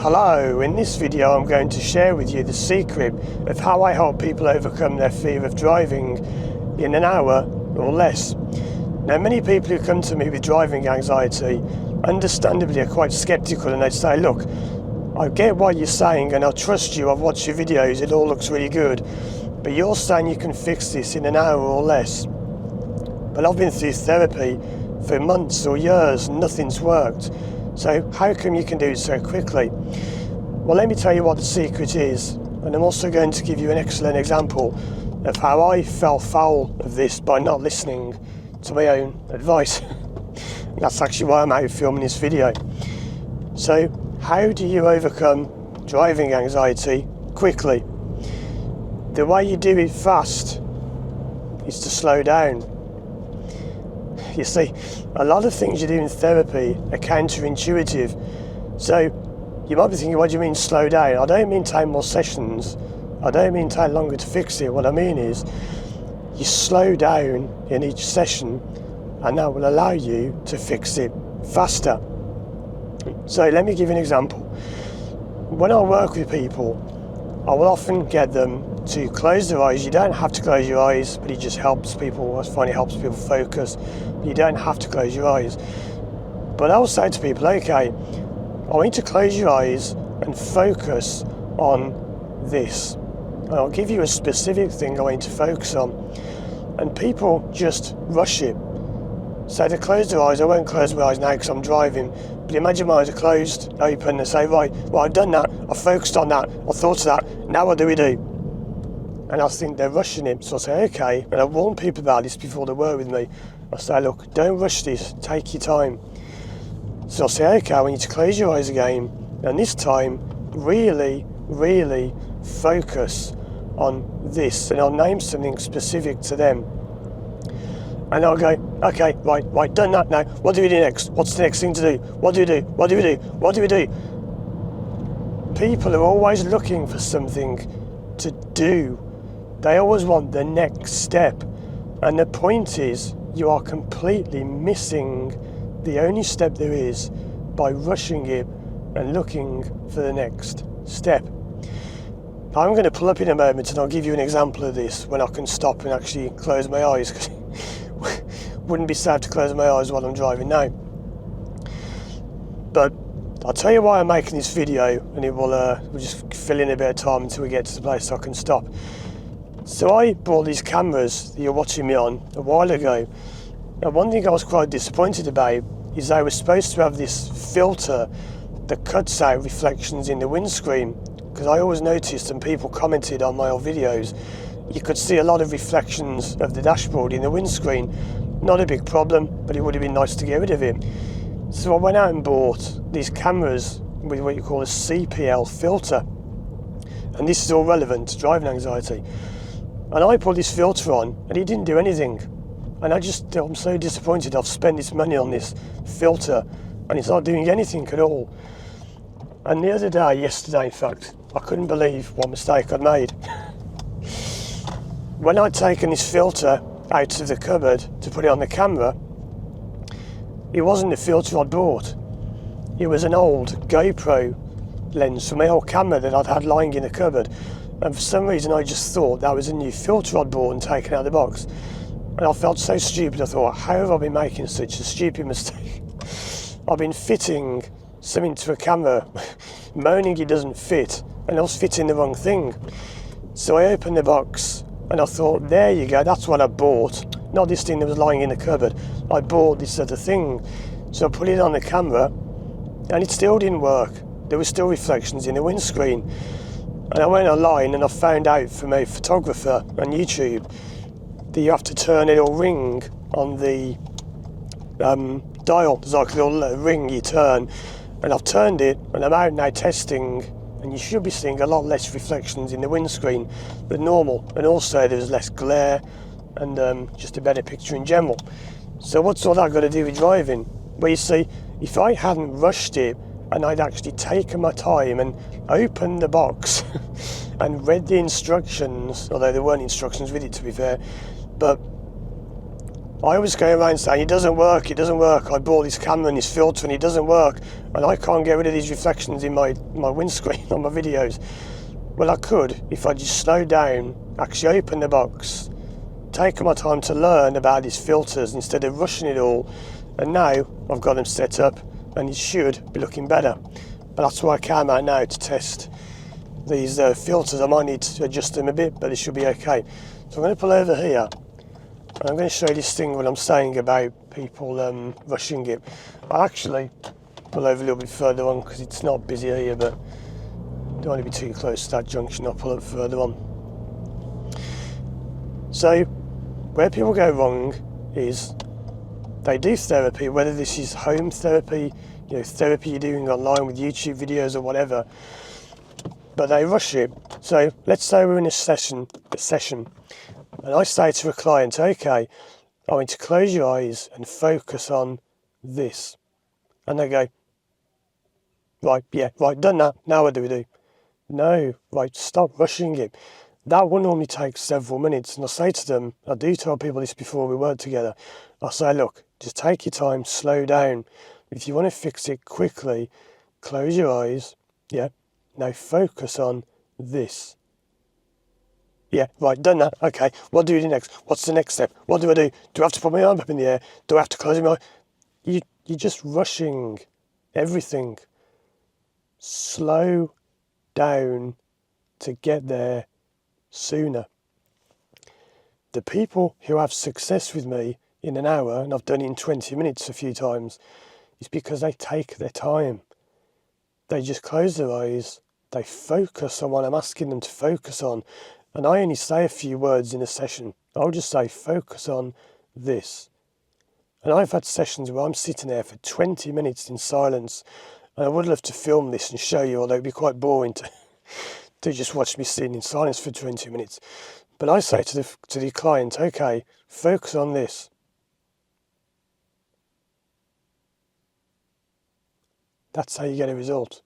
Hello, in this video I'm going to share with you the secret of how I help people overcome their fear of driving in an hour or less. Now, many people who come to me with driving anxiety understandably are quite sceptical, and they say, look, I get what you're saying and I trust you, I've watched your videos, it all looks really good, but you're saying you can fix this in an hour or less. But I've been through therapy for months or years and nothing's worked. So how come you can do it so quickly? Well, let me tell you what the secret is, and I'm also going to give you an excellent example of how I fell foul of this by not listening to my own advice. That's actually why I'm out filming this video. So how do you overcome driving anxiety quickly? The way you do it fast is to slow down. You see, a lot of things you do in therapy are counterintuitive. So you might be thinking, what do you mean slow down? I don't mean take more sessions. I don't mean take longer to fix it. What I mean is you slow down in each session, and that will allow you to fix it faster. So let me give you an example. When I work with people, I will often get them to close their eyes. You don't have to close your eyes, but it just helps people. I find it helps people focus. You don't have to close your eyes. But I will say to people, okay, I want you to close your eyes and focus on this. And I'll give you a specific thing I want you to focus on. And people just rush it. So they close their eyes. I won't close my eyes now because I'm driving. But imagine my eyes are closed, open, and say, right, well, I've done that. I focused on that. I thought of that. Now what do we do? And I think they're rushing it. So I say, okay. And I warn people about this before they work with me. I say, look, don't rush this. Take your time. So I say, okay, I want you to close your eyes again. And this time, really, really focus on this. And I'll name something specific to them. And I'll go, okay, right, done that now. What do we do next? What's the next thing to do? What do we do? What do we do? What do we do? People are always looking for something to do. They always want the next step. And the point is, you are completely missing the only step there is by rushing it and looking for the next step. I'm going to pull up in a moment and I'll give you an example of this when I can stop and actually close my eyes, because it wouldn't be safe to close my eyes while I'm driving now. But I'll tell you why I'm making this video, and it will we'll just fill in a bit of time until we get to the place I can stop. So I bought these cameras that you're watching me on a while ago. And one thing I was quite disappointed about is they were supposed to have this filter that cuts out reflections in the windscreen. Because I always noticed, and people commented on my old videos, you could see a lot of reflections of the dashboard in the windscreen. Not a big problem, but it would have been nice to get rid of it. So I went out and bought these cameras with what you call a CPL filter. And this is all relevant to driving anxiety. And I put this filter on and it didn't do anything. And I'm so disappointed. I've spent this money on this filter and it's not doing anything at all. And the other day, yesterday in fact, I couldn't believe what mistake I'd made. When I'd taken this filter out of the cupboard to put it on the camera, it wasn't the filter I'd bought. It was an old GoPro lens from my old camera that I'd had lying in the cupboard. And for some reason I just thought that was a new filter I'd bought and taken out of the box. And I felt so stupid. I thought, how have I been making such a stupid mistake? I've been fitting something to a camera, moaning it doesn't fit, and I was fitting the wrong thing. So I opened the box and I thought, there you go, that's what I bought. Not this thing that was lying in the cupboard. I bought this other thing. So I put it on the camera and it still didn't work. There were still reflections in the windscreen. And I went online and I found out from a photographer on YouTube that you have to turn a little ring on the dial. There's like a little ring you turn. And I've turned it and I'm out now testing, and you should be seeing a lot less reflections in the windscreen than normal. And also there's less glare and just a better picture in general. So what's all that got to do with driving? Well, you see, if I hadn't rushed it and I'd actually taken my time and opened the box and read the instructions, although there weren't instructions with it to be fair, but I was going around saying, it doesn't work, I bought this camera and this filter and it doesn't work, and I can't get rid of these reflections in my windscreen on my videos. Well, I could if I just slowed down, actually open the box, taken my time to learn about these filters instead of rushing it all, and now I've got them set up and it should be looking better. But that's why I came out now to test these filters. I might need to adjust them a bit, but it should be okay. So I'm going to pull over here. I'm going to show you this thing what I'm saying about people rushing it. I'll actually pull over a little bit further on because it's not busy here, but don't want to be too close to that junction. I'll pull up further on. So where people go wrong is they do therapy, whether this is home therapy, therapy you're doing online with YouTube videos or whatever, but they rush it. So let's say we're in a session, and I say to a client, okay, I want you to close your eyes and focus on this. And they go, right, yeah, right, done that, now what do we do? No, right, stop rushing it. That will normally take several minutes. And I say to them, I do tell people this before we work together, I say, look, just take your time, slow down. If you want to fix it quickly, close your eyes, yeah, now focus on this. Yeah, right, done that. Okay, what do we do next? What's the next step? What do I do? Do I have to put my arm up in the air? Do I have to close my eyes? You're just rushing everything. Slow down to get there sooner. The people who have success with me in an hour, and I've done it in 20 minutes a few times, is because they take their time. They just close their eyes, they focus on what I'm asking them to focus on. And I only say a few words in a session. I'll just say, focus on this. And I've had sessions where I'm sitting there for 20 minutes in silence. And I would love to film this and show you, although it'd be quite boring to just watch me sitting in silence for 20 minutes. But I say to the client, okay, focus on this. That's how you get a result.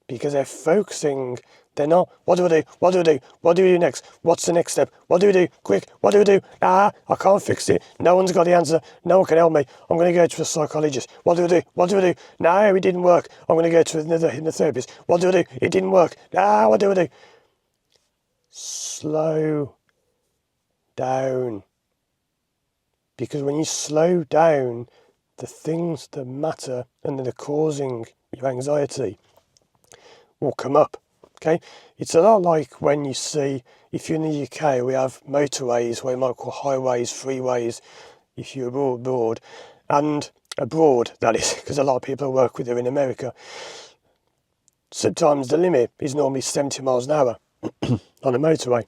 Because they're focusing, they're not, what do I do? What do I do? What do we do next? What's the next step? What do we do? Quick, what do we do? I can't fix it. No one's got the answer. No one can help me. I'm going to go to a psychologist. What do I do? What do I do? No, it didn't work. I'm going to go to another hypnotherapist. What do I do? It didn't work. What do I do? Slow down. Because when you slow down, the things that matter and that are causing your anxiety will come up. Okay, it's a lot like when you see, if you're in the UK, we have motorways, what you might call highways, freeways, if you're abroad, and abroad, that is, because a lot of people I work with are in America. Sometimes the limit is normally 70 miles an hour on a motorway.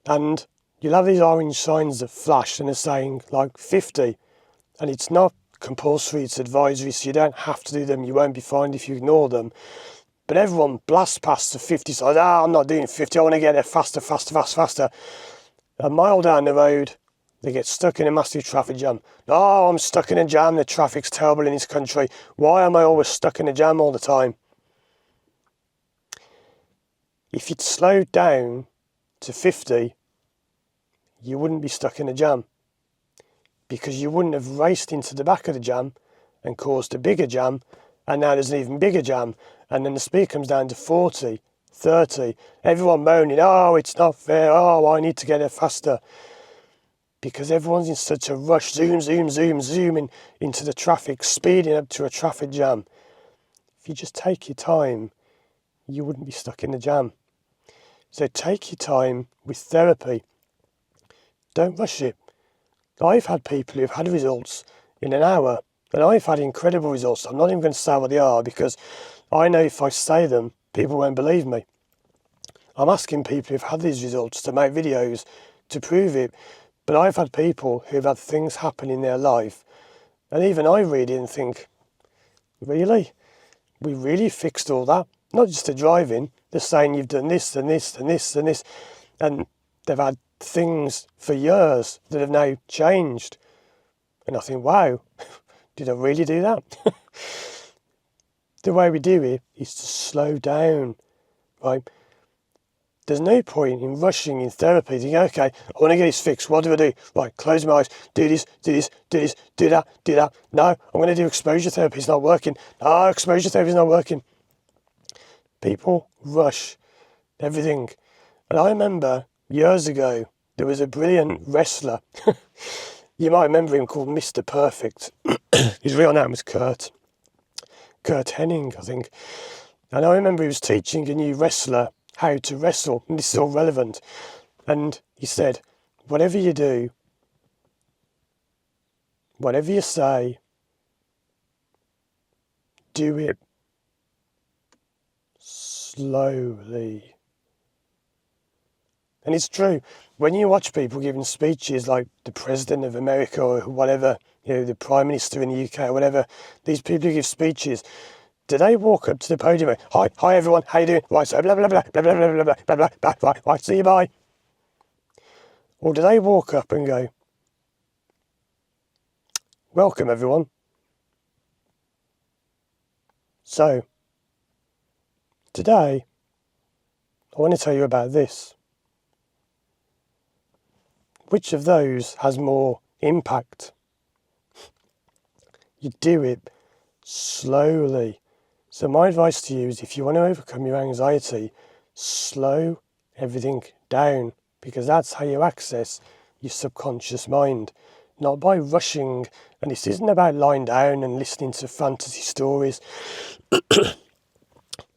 And you'll have these orange signs that flash and are saying like 50, and it's not compulsory, it's advisory, so you don't have to do them, you won't be fined if you ignore them. But everyone blasts past the 50 signs. I'm not doing 50, I want to get there faster. A mile down the road, they get stuck in a massive traffic jam. I'm stuck in a jam, the traffic's terrible in this country. Why am I always stuck in a jam all the time? If you'd slowed down to 50, you wouldn't be stuck in a jam. Because you wouldn't have raced into the back of the jam and caused a bigger jam, and now there's an even bigger jam, and then the speed comes down to 40, 30, everyone moaning, it's not fair, I need to get there faster. Because everyone's in such a rush, zooming into the traffic, speeding up to a traffic jam. If you just take your time, you wouldn't be stuck in the jam. So take your time with therapy. Don't rush it. I've had people who've had results in an hour, and I've had incredible results. I'm not even going to say what they are because I know if I say them, people won't believe me. I'm asking people who've had these results to make videos to prove it. But I've had people who've had things happen in their life, and even I read it and think, really? We really fixed all that? Not just the driving, they're saying you've done this and this and this and this, and they've had things for years that have now changed. And I think, wow, did I really do that? The way we do it is to slow down, right? There's no point in rushing in therapy, thinking, okay, I want to get this fixed. What do? Right, close my eyes, do this, do this, do this, do that, do that. No, I'm going to do exposure therapy. It's not working. No, exposure therapy is not working. People rush everything. And I remember years ago, there was a brilliant wrestler. You might remember him, called Mr. Perfect. His real name was Kurt Hennig, I think. And I remember he was teaching a new wrestler how to wrestle, and this is all relevant. And he said, whatever you do, whatever you say, do it slowly. And it's true. When you watch people giving speeches like the President of America or whatever, the Prime Minister in the UK or whatever, these people who give speeches, do they walk up to the podium and go, hi everyone, how you doing? Right, so blah, blah, blah, blah, blah, blah, blah, blah, blah, blah, right, see you, bye. Or do they walk up and go, welcome everyone. So, today, I want to tell you about this. Which of those has more impact? You do it slowly. So my advice to you is, if you want to overcome your anxiety, slow everything down, because that's how you access your subconscious mind. Not by rushing, and this isn't about lying down and listening to fantasy stories.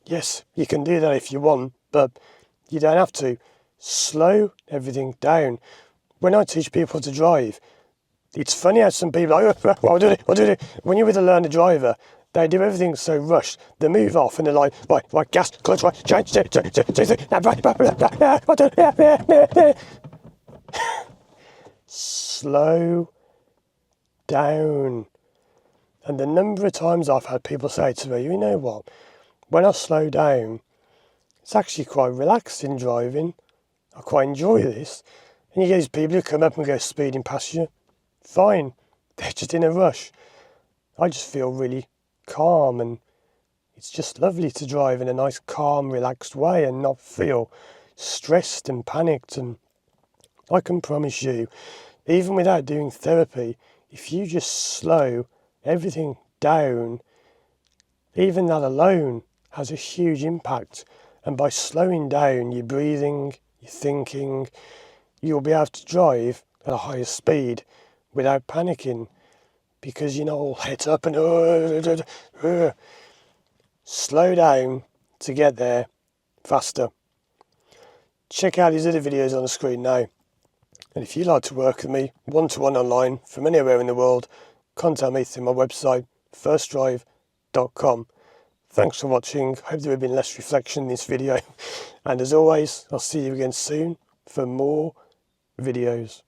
Yes, you can do that if you want, but you don't have to. Slow everything down. When I teach people to drive, it's funny how some people are like, what do I do? When you're with a learner driver, they do everything so rushed. They move off and they're like, right, gas, clutch, right, change, slow down. And the number of times I've had people say to me, you know what, when I slow down, it's actually quite relaxing driving. I quite enjoy this. And you get these people who come up and go speeding past you. Fine, they're just in a rush. I just feel really calm, and it's just lovely to drive in a nice, calm, relaxed way and not feel stressed and panicked. And I can promise you, even without doing therapy, if you just slow everything down, even that alone has a huge impact. And by slowing down your breathing, your thinking, you'll be able to drive at a higher speed without panicking, because you're not all het up and slow down to get there faster. Check out these other videos on the screen now. And if you'd like to work with me one-to-one online from anywhere in the world, contact me through my website, firstdrive.com. Thanks for watching. Hope there have been less reflection in this video. And as always, I'll see you again soon for more videos.